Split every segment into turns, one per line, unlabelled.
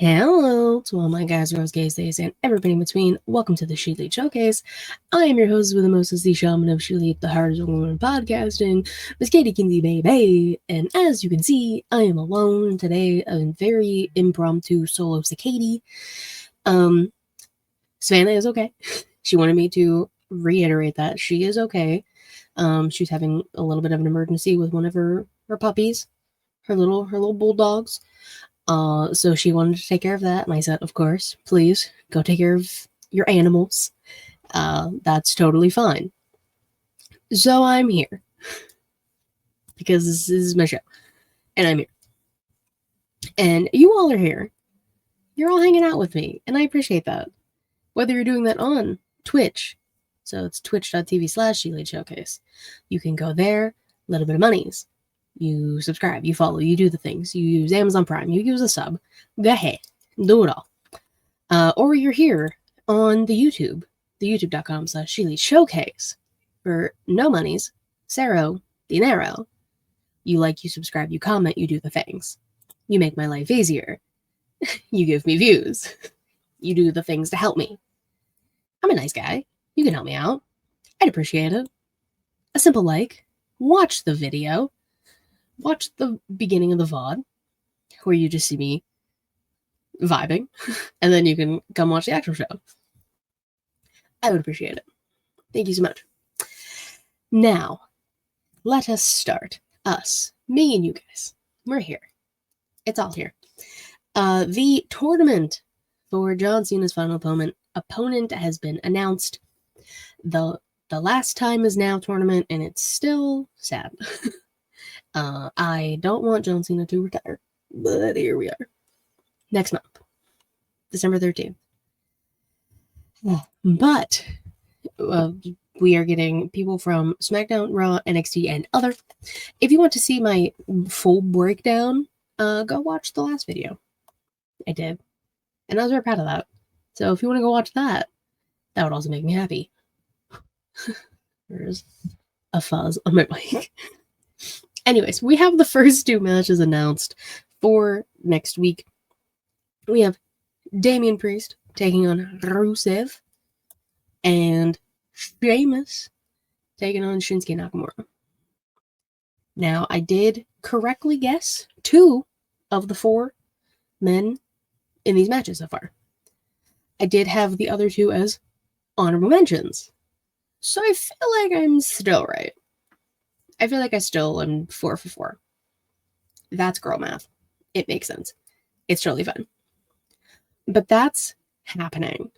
Hello to all my guys, girls, gays, days, and everybody in between. Welcome to the ShElite Showcase. I am your host with the most, the shaman of ShElite, the hardest woman in podcasting, Miss Katie Kinsey, baby. And as you can see, I am alone today, a very impromptu solo SiKatie. Savannah is okay. She wanted me to reiterate that she is okay. She's having a little bit of an emergency with one of her puppies, her little bulldogs. So she wanted to take care of that, and I said, of course, please go take care of your animals. That's totally fine. So I'm here because this is my show, and I'm here, and you all are here. You're all hanging out with me, and I appreciate that. Whether you're doing that on Twitch, so it's twitch.tv/ShElite Showcase. You can go there, a little bit of monies. You subscribe, you follow, you do the things. You use Amazon Prime, you use a sub. Go ahead, do it all. Or you're here on the youtube.com/ShElite Showcase for no monies, zero dinero. You like, you subscribe, you comment, you do the things. You make my life easier. You give me views. You do the things to help me. I'm a nice guy. You can help me out. I'd appreciate it. A simple like, watch the video. Watch the beginning of the VOD, where you just see me vibing, and then you can come watch the actual show. I would appreciate it. Thank you so much. Now, let us start. Us, me and you guys. We're here. It's all here. The tournament for John Cena's final opponent has been announced. The Last Time Is Now tournament, and it's still sad. I don't want John Cena to retire, but here we are. Next month, December 13th. But we are getting people from SmackDown, Raw, NXT, and other. If you want to see my full breakdown, go watch the last video. I did, and I was very proud of that. So if you want to go watch that, that would also make me happy. There's a fuzz on my mic. Anyways, we have the first two matches announced for next week. We have Damian Priest taking on Rusev, and Sheamus taking on Shinsuke Nakamura. Now, I did correctly guess 2 of the 4 men in these matches so far. I did have the other 2 as honorable mentions. So I feel like I'm still right. I feel like I still am 4 for 4. That's girl math. It makes sense. It's totally fun. But that's happening.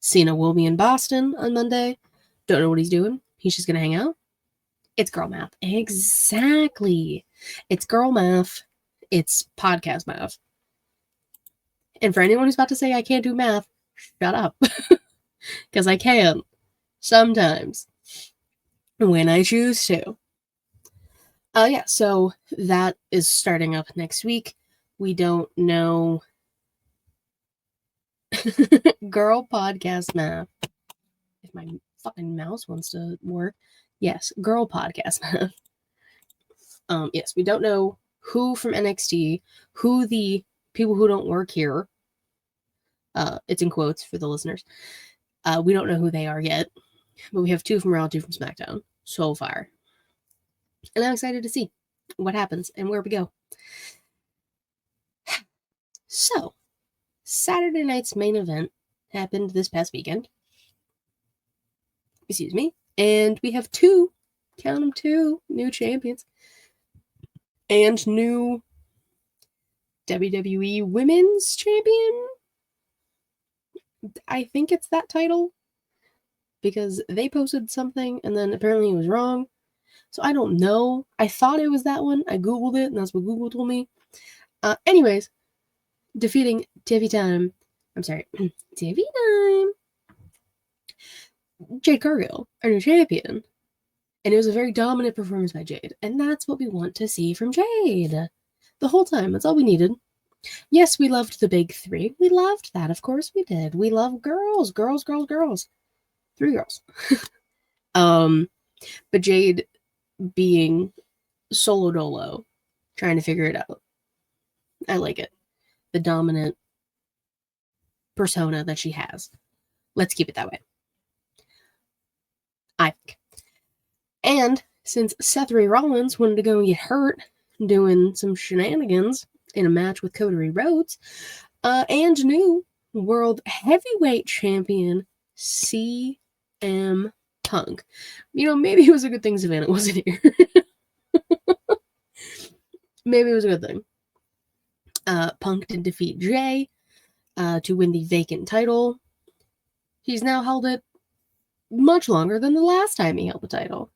Cena will be in Boston on Monday. Don't know what he's doing. He's just going to hang out. It's girl math. Exactly. It's girl math. It's podcast math. And for anyone who's about to say I can't do math, shut up. Because I can. Sometimes. When I choose to. Yeah, so that is starting up next week. We don't know. Girl podcast math. If my fucking mouse wants to work. Yes, girl podcast math. Yes, we don't know who from NXT, who the people who don't work here, it's in quotes for the listeners. We don't know who they are yet, but we have 2 from Raw, 2 from SmackDown so far. And I'm excited to see what happens and where we go. So, Saturday night's main event happened this past weekend. Excuse me. And we have 2, count them 2, new champions. And new WWE Women's Champion. I think it's that title. Because they posted something and then apparently it was wrong. So I don't know. I thought it was that one. I Googled it and that's what Google told me. Anyways, defeating TV Time. Jade Cargil, our new champion. And it was a very dominant performance by Jade. And that's what we want to see from Jade. The whole time. That's all we needed. Yes, we loved the big 3. We loved that. Of course we did. We love girls. Girls, girls, girls. 3 girls. But Jade being solo dolo, trying to figure it out. I like it. The dominant persona that she has. Let's keep it that way. I think. And since Seth Rollins wanted to go and get hurt doing some shenanigans in a match with Cody Rhodes, and new World Heavyweight Champion CM Punk. Maybe it was a good thing Savannah wasn't here. Maybe it was a good thing. Punk did defeat Jay to win the vacant title. He's now held it much longer than the last time he held the title.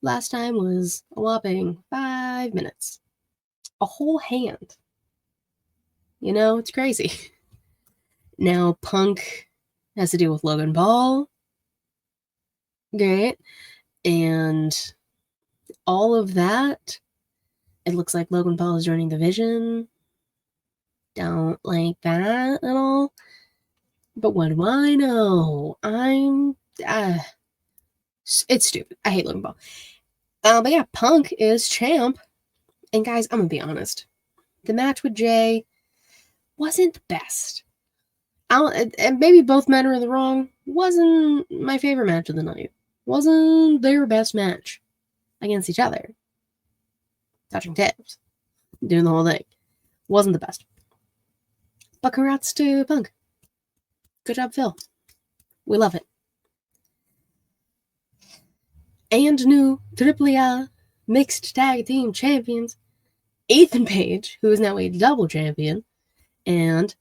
Last time was a whopping 5 minutes. A whole hand. It's crazy. Now Punk has to deal with Logan Paul. Great. And all of that. It looks like Logan Paul is joining the Vision. Don't like that at all. But what do I know? It's stupid. I hate Logan Paul. But yeah, Punk is champ. And guys, I'm going to be honest. The match with Jay wasn't the best. And maybe both men are in the wrong. Wasn't my favorite match of the night. Wasn't their best match against each other. Touching tails. Doing the whole thing. Wasn't the best. But congrats to Punk. Good job, Phil. We love it. And new AAA Mixed Tag Team Champions, Ethan Page, who is now a double champion, and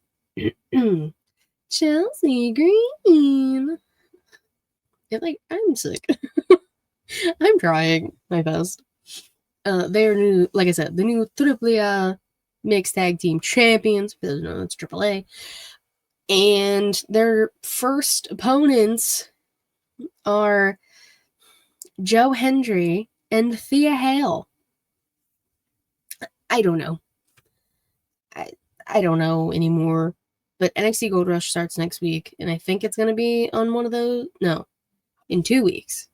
Chelsea Green. I'm sick. I'm trying my best. They're new, like I said, the new AAA Mixed Tag Team Champions, because it's AAA. And their first opponents are Joe Hendry and Thea Hale. I don't know. I don't know anymore. But NXT Gold Rush starts next week, and I think it's going to be on one of those. No, in 2 weeks.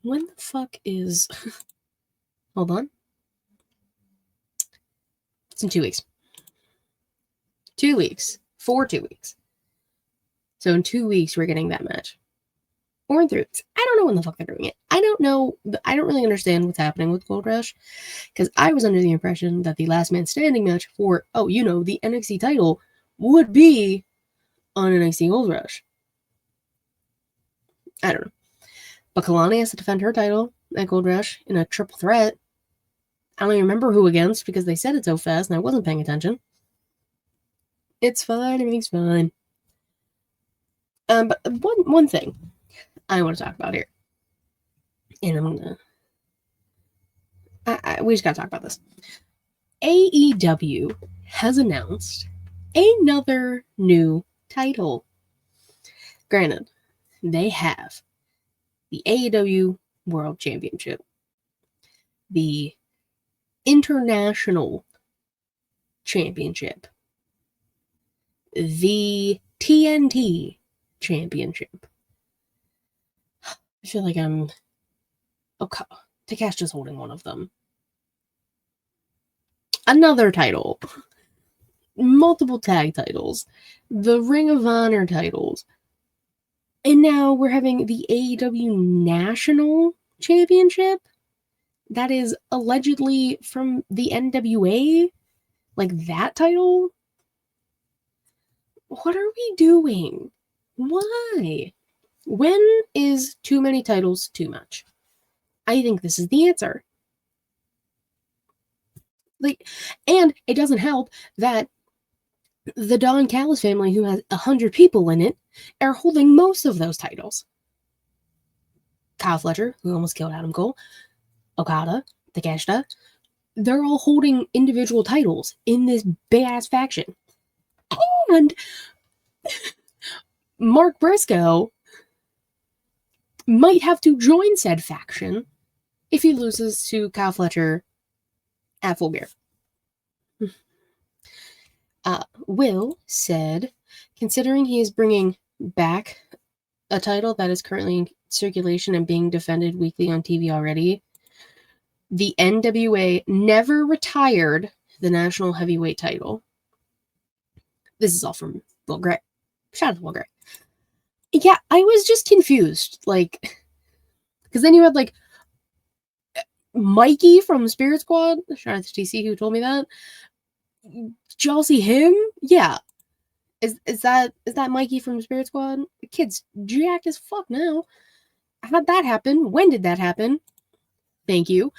When the fuck is... Hold on. It's in 2 weeks. 2 weeks. For 2 weeks. So in 2 weeks, we're getting that match. Or in 3 weeks. I don't know when the fuck they're doing it. I don't know. I don't really understand what's happening with Gold Rush. Because I was under the impression that the last man standing match for, the NXT title would be on NXT Gold Rush. I don't know. But Kalani has to defend her title at Gold Rush in a triple threat. I don't even remember who against because they said it so fast and I wasn't paying attention. It's fine. Everything's fine. But one thing I want to talk about here. And I'm going to... we just got to talk about this. AEW has announced another new title. Granted, they have the AEW World Championship, the International Championship, the TNT Championship. I feel like I'm... Okay, Takeshita's just holding one of them. Another title. Multiple tag titles. The Ring of Honor titles. And now we're having the AEW National Championship. That is allegedly from the NWA. Like that title? What are we doing? Why? When is too many titles too much? I think this is the answer. And it doesn't help that the Don Callis family, who has 100 people in it, are holding most of those titles. Kyle Fletcher, who almost killed Adam Cole, Okada, Takeshita, they're all holding individual titles in this big-ass faction. And Mark Briscoe might have to join said faction if he loses to Kyle Fletcher at Full Gear. Will said, considering he is bringing back a title that is currently in circulation and being defended weekly on TV already, the NWA never retired the National Heavyweight title. This is all from Will Gray. Shout out to Will Gray. Yeah, I was just confused. Like, because then you had, like, Mikey from Spirit Squad. Shout out to TC who told me that. Did y'all see him? Yeah. Is that Mikey from Spirit Squad? The kid's jacked as fuck now. How'd that happen? When did that happen? Thank you.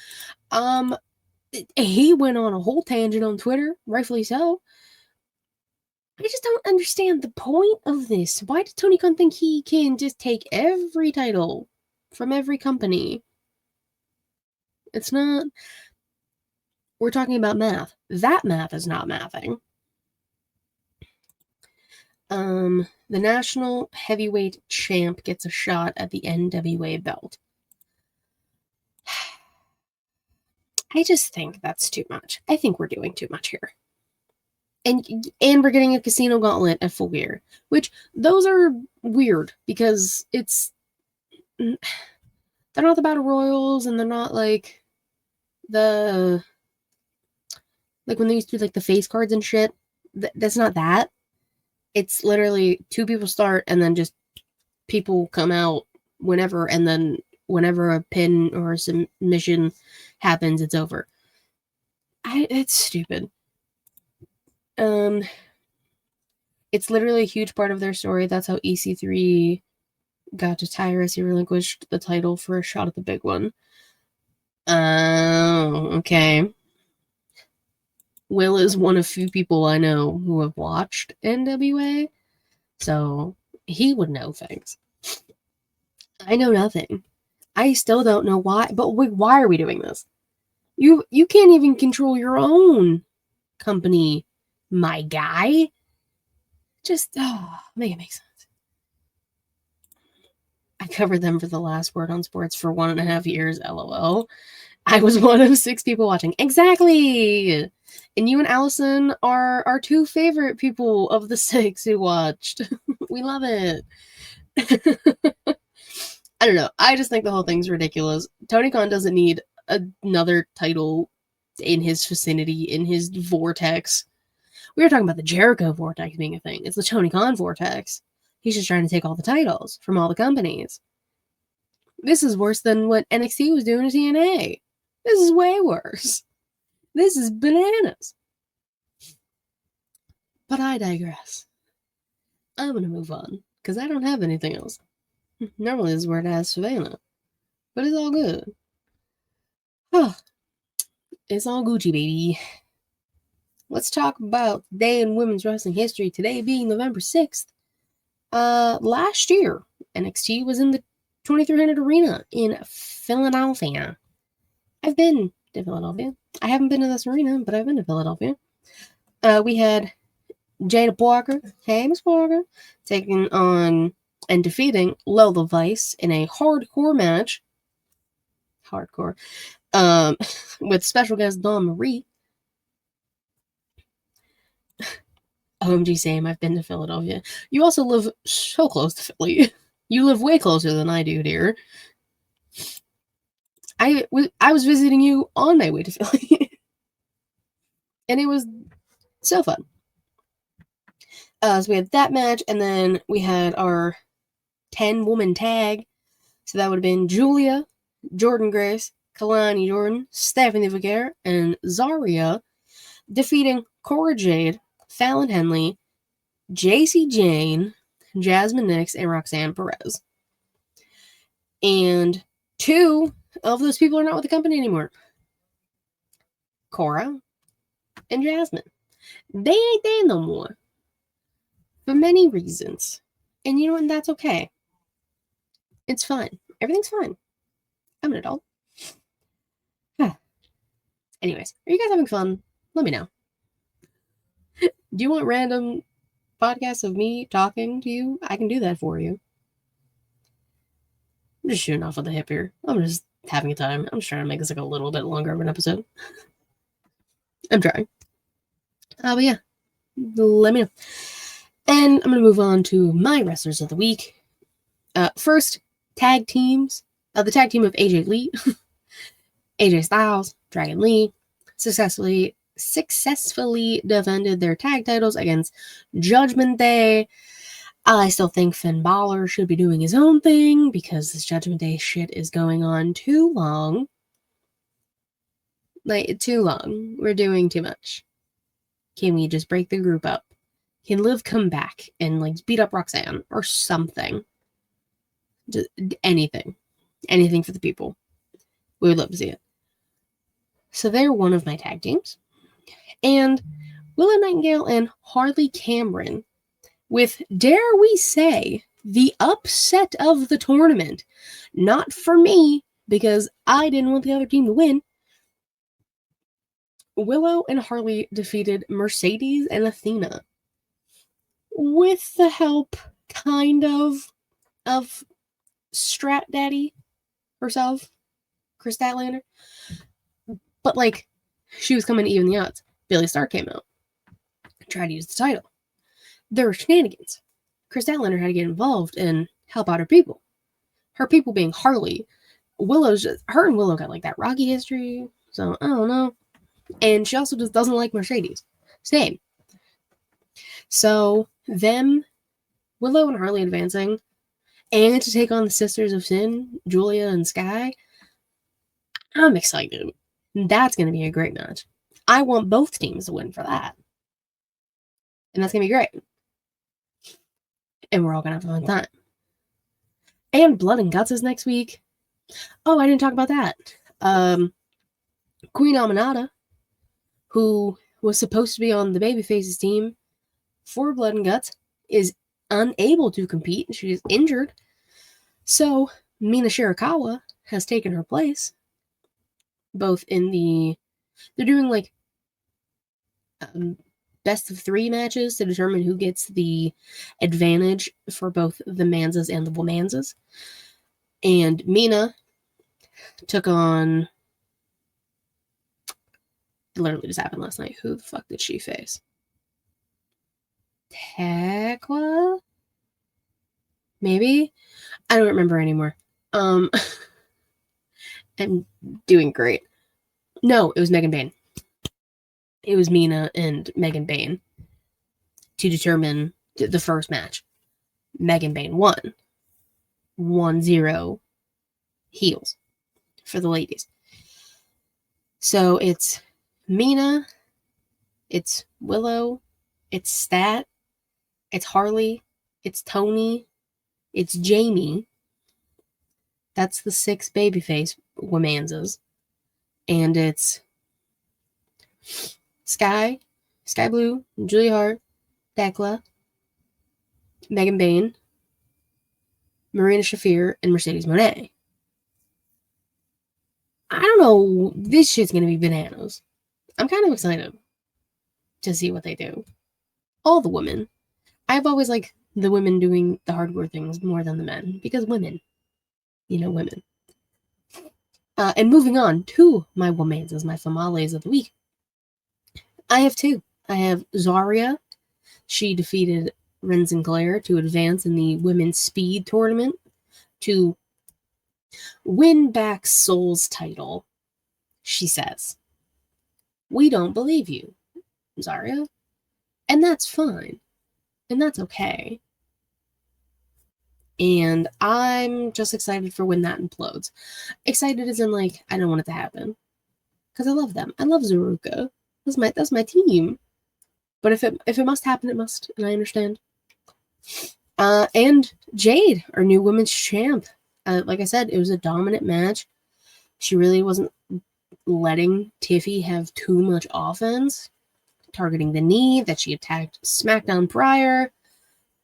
He went on a whole tangent on Twitter, rightfully so. I just don't understand the point of this. Why did Tony Khan think he can just take every title from every company? It's not. We're talking about math. That math is not mathing. The national heavyweight champ gets a shot at the NWA belt. I just think that's too much. I think we're doing too much here. And we're getting a casino gauntlet at Full Gear, which those are weird because they're not the Battle Royals and they're not like when they used to do like the face cards and shit. That's not that. It's literally 2 people start and then just people come out whenever, and then whenever a pin or a submission happens, it's over. It's stupid. It's literally a huge part of their story. That's how EC3 got to Tyrus. He relinquished the title for a shot at the big one. Oh, okay. Will is one of few people I know who have watched NWA, so he would know things. I know nothing. I still don't know why, but why are we doing this? You can't even control your own company, my guy. Just, make it make sense. I covered them for the Last Word on Sports for 1.5 years, LOL. I was one of 6 people watching. Exactly! And you and Allison are our 2 favorite people of the 6 who watched. We love it. I don't know. I just think the whole thing's ridiculous. Tony Khan doesn't need another title in his vicinity, in his vortex. We were talking about the Jericho vortex being a thing. It's the Tony Khan vortex. He's just trying to take all the titles from all the companies. This is worse than what NXT was doing to TNA. This is way worse. This is bananas. But I digress. I'm going to move on, because I don't have anything else. Normally this is where it has Savannah. But it's all good. It's all Gucci, baby. Let's talk about today in women's wrestling history. Today being November 6th. Last year, NXT was in the 2300 Arena in Philadelphia. I've been to Philadelphia. I haven't been to this arena, but I've been to Philadelphia. We had Jada Parker, hey Miss Parker, taking on and defeating Lola Vice in a hardcore match. Hardcore. With special guest Dawn Marie. OMG, Sam, I've been to Philadelphia. You also live so close to Philly. You live way closer than I do, dear. I was visiting you on my way to Philly. And it was so fun. So we had that match, and then we had our 10-woman tag. So that would have been Julia, Jordan Grace, Kalani Jordan, Stephanie Vergara, and Zarya, defeating Cora Jade, Fallon Henley, JC Jane, Jasmine Nix, and Roxanne Perez. And 2 of those people are not with the company anymore. Cora and Jasmine. They ain't there no more. For many reasons. And you know what? That's okay. It's fine. Everything's fine. I'm an adult. Anyways, are you guys having fun? Let me know. Do you want random podcasts of me talking to you? I can do that for you. I'm just shooting off with the hip here. I'm just having a time. I'm just trying to make this like a little bit longer of an episode. I'm trying. But yeah, let me know. And I'm going to move on to my wrestlers of the week. First, tag teams. The tag team of AJ Lee, AJ Styles, Dragon Lee, successfully successfully defended their tag titles against Judgment Day. I still think Finn Balor should be doing his own thing because this Judgment Day shit is going on too long. Like, too long. We're doing too much. Can we just break the group up? Can Liv come back and, like, beat up Roxanne or something? Just anything. Anything for the people. We would love to see it. So they're one of my tag teams. And Willow Nightingale and Harley Cameron with, dare we say, the upset of the tournament. Not for me, because I didn't want the other team to win. Willow and Harley defeated Mercedes and Athena with the help, kind of Strat Daddy herself, Chris Statlander. But, like, she was coming to even the odds. Billie Starr came out, tried to use the title. There were shenanigans. Chris Statlander had to get involved and help out her people. Her people being Harley. Her and Willow got, like, that rocky history, so I don't know. And she also just doesn't like Mercedes. Same. So, Willow and Harley advancing, and to take on the Sisters of Sin, Julia and Sky. I'm excited. That's going to be a great match. I want both teams to win for that. And that's going to be great. And we're all going to have a fun time. And Blood and Guts is next week. Oh, I didn't talk about that. Queen Aminata, who was supposed to be on the Babyfaces team for Blood and Guts, is unable to compete. She is injured. So, Mina Shirakawa has taken her place. Both in they're doing, like, best of 3 matches to determine who gets the advantage for both the Manzas and the Womanzas. And Mina took on, literally just happened last night. Who the fuck did she face? Tekla? Maybe? I don't remember anymore. I'm doing great. No, it was Megan Bayne. It was Mina and Megan Bayne to determine the first match. Megan Bayne won. 1-0 heels for the ladies. So it's Mina, it's Willow, it's Stat, it's Harley, it's Tony, it's Jamie. That's the 6 babyface Womanzas. And it's Sky Blue, Julia Hart, Tekla, Megan Bayne, Marina Shafir, and Mercedes Moné. I don't know. This shit's going to be bananas. I'm kind of excited to see what they do. All the women. I've always liked the women doing the hardcore things more than the men. Because women. You know, women. And moving on to my womanzas, my famales of the week. I have 2. I have Zarya. She defeated Ren Sinclair to advance in the women's speed tournament to win back Soul's title. She says, "We don't believe you, Zarya." And that's fine. And that's okay. And I'm just excited for when that implodes. Excited as in, like, I don't want it to happen. Because I love them. I love Zaruka. That's my team. But if it must happen, it must. And I understand. And Jade, our new women's champ. Like I said, it was a dominant match. She really wasn't letting Tiffy have too much offense. Targeting the knee that she attacked SmackDown prior.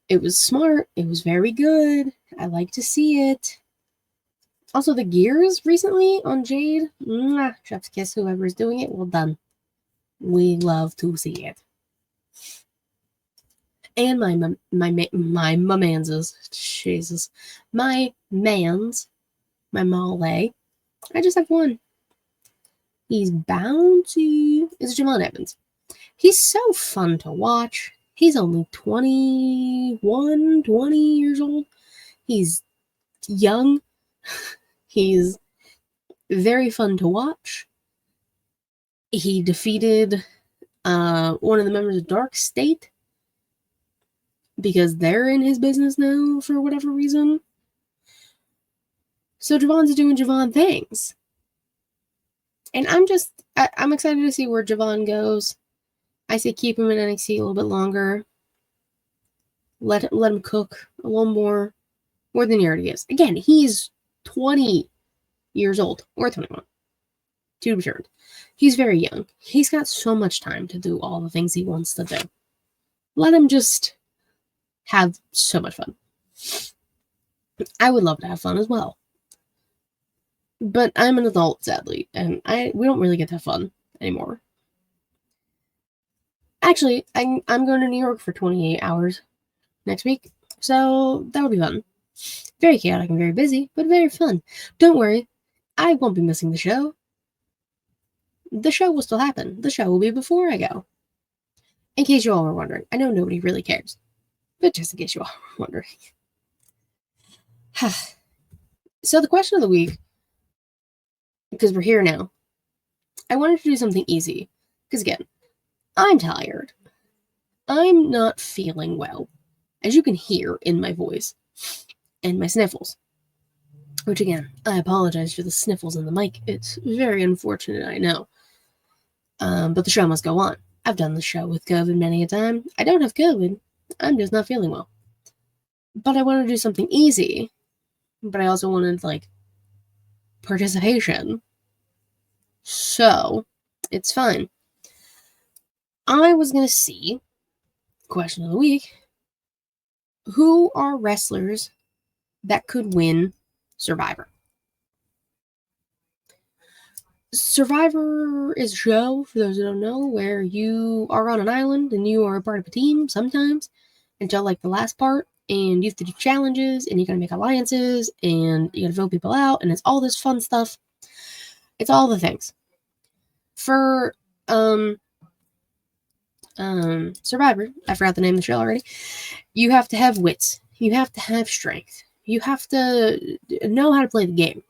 It was smart. It was very good. I like to see it. Also, the gears recently on Jade. Chef's kiss, whoever is doing it. Well done. We love to see it. And my mamanzas. Jesus. My mans. My male. I just have one. He's bouncy. It's Jamal Evans. He's so fun to watch. He's only 20 years old. He's young. He's very fun to watch. He defeated One of the members of Dark State, because they're in his business now for whatever reason. So Javon's doing Javon things. And I'm excited to see where Javon goes. I say keep him in NXT a little bit longer. Let him cook a little more than he already is. Again, he's 20 years old, or 21, to be determined. He's very young. He's got so much time to do all the things he wants to do. Let him just have so much fun. I would love to have fun as well. But I'm an adult, sadly, and we don't really get to have fun anymore. Actually, I'm going to New York for 28 hours next week, so that'll be fun. Very chaotic and very busy, but very fun. Don't worry, I won't be missing the show. The show will still happen. The show will be before I go. In case you all were wondering. I know nobody really cares, but just in case you all were wondering. So the question of the week, because we're here now, I wanted to do something easy. Because again, I'm tired. I'm not feeling well, as you can hear in my voice and my sniffles. Which again, I apologize for the sniffles in the mic. It's very unfortunate, I know. But the show must go on. I've done the show with COVID many a time. I don't have COVID. I'm just not feeling well. But I wanted to do something easy. But I also wanted, participation. So, it's fine. I was going to see, question of the week, who are wrestlers that could win Survivor? Survivor is a show, for those who don't know, where you are on an island and you are a part of a team sometimes until the last part, and you have to do challenges and you gotta make alliances and you gotta vote people out, and it's all this fun stuff. It's all the things. For Survivor, I forgot the name of the show already. You have to have wits. You have to have strength. You have to know how to play the game.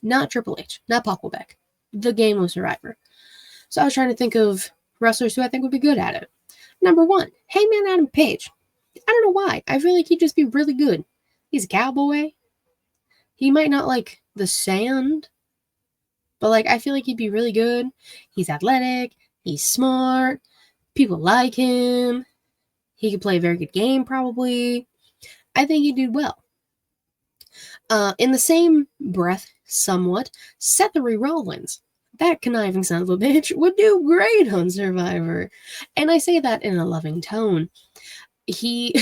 Not Triple H, not Pac Quebec. The game of Survivor. So I was trying to think of wrestlers who I think would be good at it. Number 1, Hangman Adam Page. I don't know why. I feel like he'd just be really good. He's a cowboy. He might not like the sand, but I feel like he'd be really good. He's athletic. He's smart. People like him. He could play a very good game, probably. I think he'd do well. In the same breath, somewhat, Seth Rollins, that conniving son of a bitch, would do great on Survivor. And I say that in a loving tone. He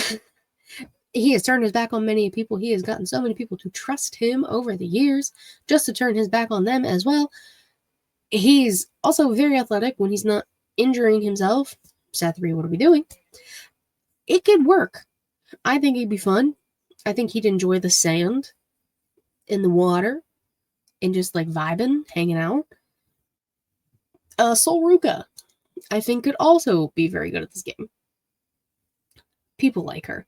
has turned his back on many people. He has gotten so many people to trust him over the years, just to turn his back on them as well. He's also very athletic when he's not injuring himself. Seth what are we doing? It could work. I think it'd be fun. I think he'd enjoy the sand in the water and just vibing, hanging out. Sol Ruka, I think, could also be very good at this game. People like her.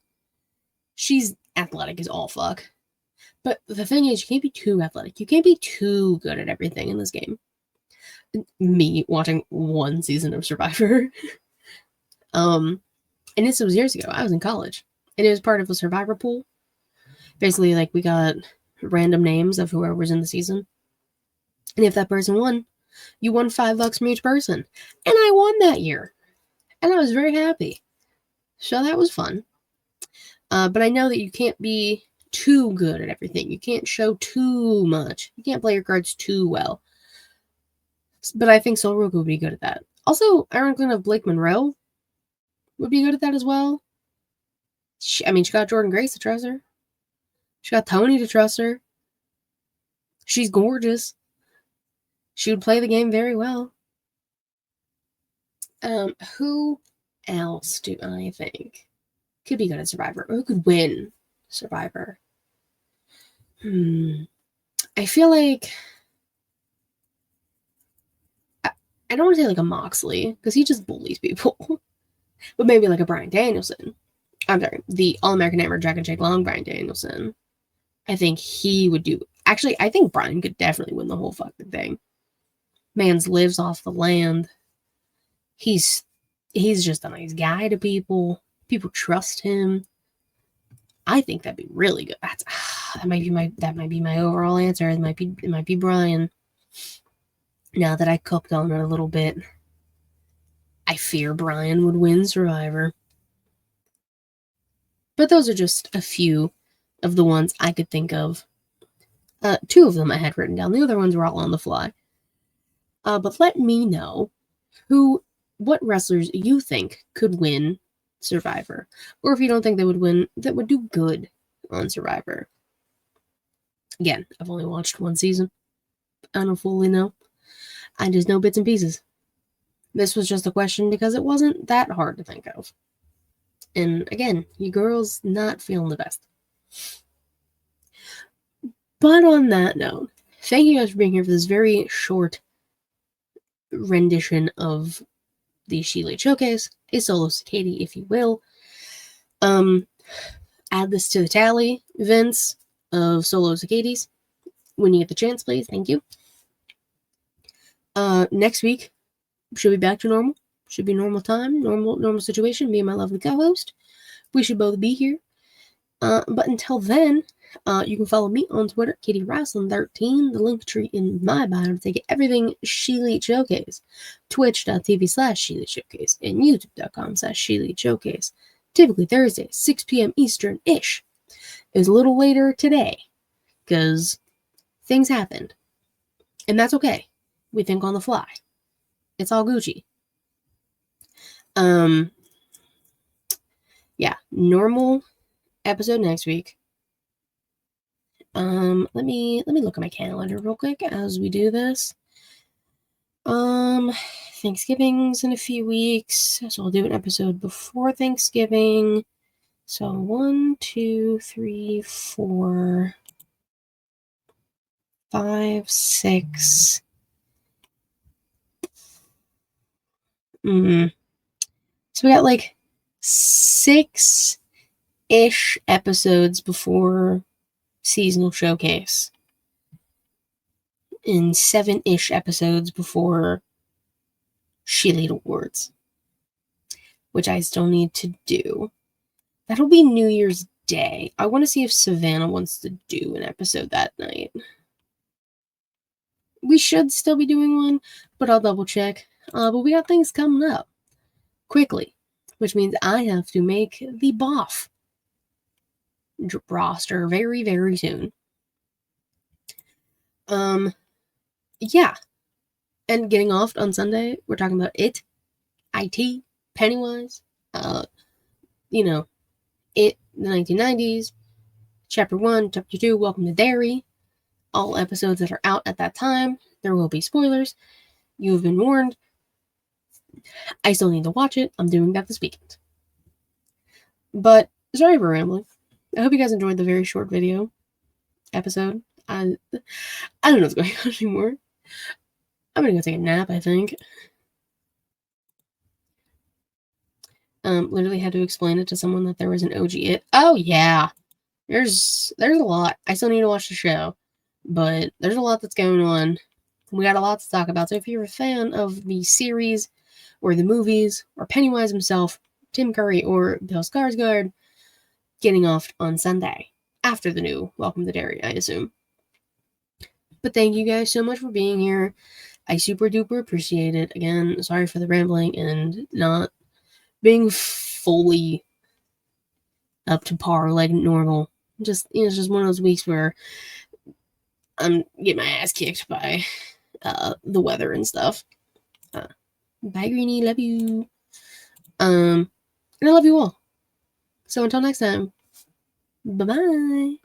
She's athletic as all fuck. But the thing is, you can't be too athletic. You can't be too good at everything in this game. Me watching one season of Survivor. And this was years ago. I was in college. And it was part of a Survivor pool. Basically, we got random names of whoever was in the season. And if that person won, you won $5 from each person. And I won that year. And I was very happy. So that was fun. But I know that you can't be too good at everything. You can't show too much. You can't play your cards too well. But I think Sol Ruka would be good at that. Also, ironically enough, Blake Monroe would be good at that as well. She got Jordan Grace to trust her. She got Tony to trust her. She's gorgeous. She would play the game very well. Who else do I think could be good at Survivor? Or who could win Survivor? I feel like I don't want to say a Moxley, because he just bullies people. But maybe a Bryan Danielson. I'm sorry, the All-American Hammer Jack and Jake Long Bryan Danielson. I think he would do. Actually, I think Bryan could definitely win the whole fucking thing. Man's lives off the land. He's He's just a nice guy to people. People trust him. I think that'd be really good. That might be my overall answer. It might be Brian. Now that I cooked on it a little bit, I fear Brian would win Survivor. But those are just a few of the ones I could think of. 2 of them I had written down. The other ones were all on the fly. But let me know what wrestlers you think could win Survivor. Or if you don't think they would win, that would do good on Survivor. Again, I've only watched 1 season. I don't fully know. I just know bits and pieces. This was just a question because it wasn't that hard to think of. And again, you girls not feeling the best. But on that note, thank you guys for being here for this very short rendition of the ShElite Showcase, a solo SiKatie, if you will. Add this to the tally, Vince, of solo SiKaties. When you get the chance, please. Thank you. Next week, should be back to normal. Should be normal time, normal situation. Me and my lovely co-host. We should both be here. But until then, you can follow me on Twitter, KatieRoslin13, the link tree in my bio to take everything ShElite Showcase, twitch.tv/ShElite Showcase, and youtube.com/ShElite Showcase. Typically Thursday, 6 p.m. Eastern-ish. It was a little later today, because things happened. And that's okay. We think on the fly. It's all Gucci. Yeah, normal episode next week. Let me look at my calendar real quick as we do this. Thanksgiving's in a few weeks, so I'll do an episode before Thanksgiving. So 1, 2, 3, 4, 5, 6. So we got like 6-ish episodes before seasonal showcase. And 7-ish episodes before ShElite Awards. Which I still need to do. That'll be New Year's Day. I want to see if Savannah wants to do an episode that night. We should still be doing one, but I'll double check. But we got things coming up quickly, which means I have to make the BOF roster very, very soon. Yeah. And getting off on Sunday, we're talking about IT, Pennywise, It, the 1990s, Chapter 1, Chapter 2, Welcome to Derry, all episodes that are out at that time. There will be spoilers. You have been warned. I still need to watch it. I'm doing that this weekend. But, sorry for rambling. I hope you guys enjoyed the very short video episode. I don't know what's going on anymore. I'm gonna go take a nap, I think. Literally had to explain it to someone that there was an OG It. Oh, yeah. There's a lot. I still need to watch the show. But there's a lot that's going on. We got a lot to talk about. So if you're a fan of the series, or the movies, or Pennywise himself, Tim Curry, or Bill Skarsgård, getting off on Sunday. After the new Welcome to Derry, I assume. But thank you guys so much for being here. I super duper appreciate it. Again, sorry for the rambling and not being fully up to par like normal. It's just one of those weeks where I'm getting my ass kicked by the weather and stuff. Bye, Greenie. Love you. And I love you all. So until next time, bye-bye.